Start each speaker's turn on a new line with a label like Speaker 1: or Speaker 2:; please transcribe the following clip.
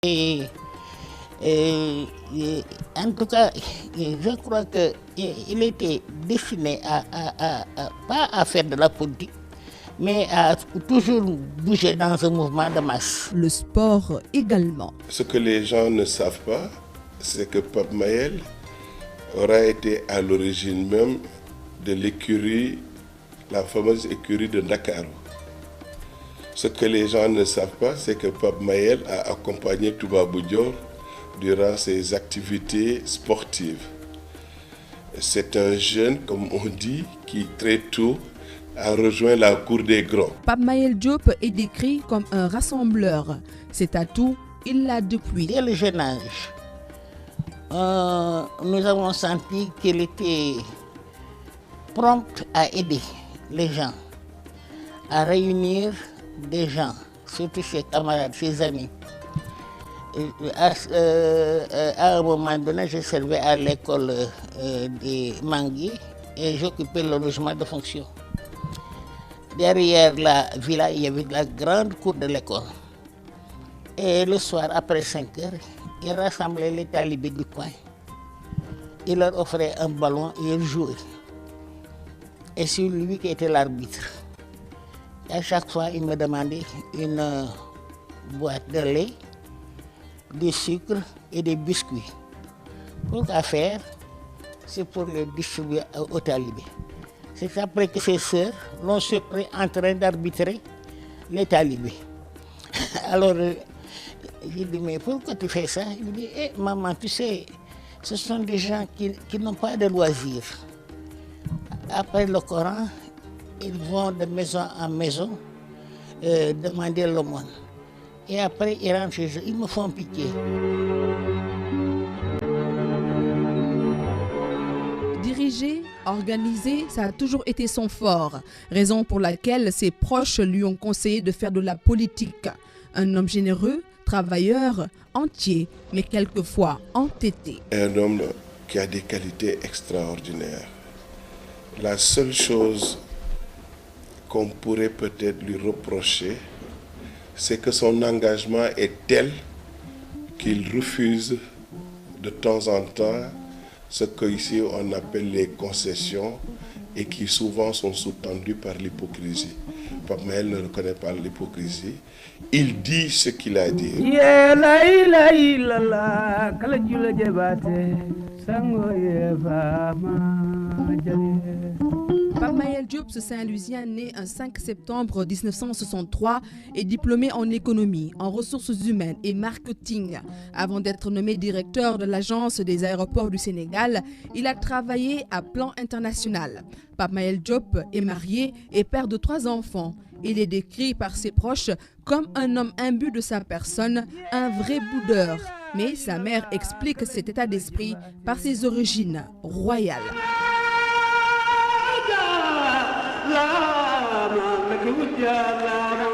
Speaker 1: En tout cas, je crois qu'il était destiné pas à faire de la politique, mais à toujours bouger dans un mouvement de masse.
Speaker 2: Le sport également.
Speaker 3: Ce que les gens ne savent pas, c'est que Pape Mayel aura été à l'origine même de l'écurie, la fameuse écurie de Dakar. Ce que les gens ne savent pas, c'est que Pape Mayel a accompagné Toubabou Dior durant ses activités sportives. C'est un jeune, comme on dit, qui très tôt a rejoint la cour des grands.
Speaker 2: Pape Mayel Diop est décrit comme un rassembleur. Cet atout, il l'a depuis.
Speaker 1: Dès le jeune âge, nous avons senti qu'il était prompt à aider les gens, à réunir des gens, surtout ses camarades, ses amis. À un moment donné, je servais à l'école des Mangui et j'occupais le logement de fonction. Derrière la villa, il y avait la grande cour de l'école. Et le soir, après 5 heures, il rassemblait les talibés du coin. Il leur offrait un ballon et ils jouaient. Et c'est lui qui était l'arbitre. À chaque fois, il me demandait une boîte de lait, du sucre et des biscuits. Pourquoi faire? C'est pour les distribuer aux talibés. C'est après que ses sœurs l'ont surpris en train d'arbitrer les talibés. Alors, j'ai dit, mais pourquoi tu fais ça? Il me dit, maman, tu sais, ce sont des gens qui n'ont pas de loisirs. Après le Coran, ils vont de maison en maison demander l'aumône. Et après, ils rentrent chez eux, ils me font pitié.
Speaker 2: Diriger, organiser, ça a toujours été son fort. Raison pour laquelle ses proches lui ont conseillé de faire de la politique. Un homme généreux, travailleur, entier, mais quelquefois entêté.
Speaker 3: Un homme qui a des qualités extraordinaires. La seule chose qu'on pourrait peut-être lui reprocher, c'est que son engagement est tel qu'il refuse de temps en temps ce qu'ici on appelle les concessions et qui souvent sont sous-tendues par l'hypocrisie. Pape Mayel ne reconnaît pas l'hypocrisie. Il dit ce qu'il a dit.
Speaker 2: Pape Mayel Diop, ce Saint-Louisien, né un 5 septembre 1963, est diplômé en économie, en ressources humaines et marketing. Avant d'être nommé directeur de l'Agence des aéroports du Sénégal, il a travaillé à plan international. Pape Mayel Diop est marié et père de 3 enfants. Il est décrit par ses proches comme un homme imbu de sa personne, un vrai boudeur. Mais sa mère explique cet état d'esprit par ses origines royales.
Speaker 4: La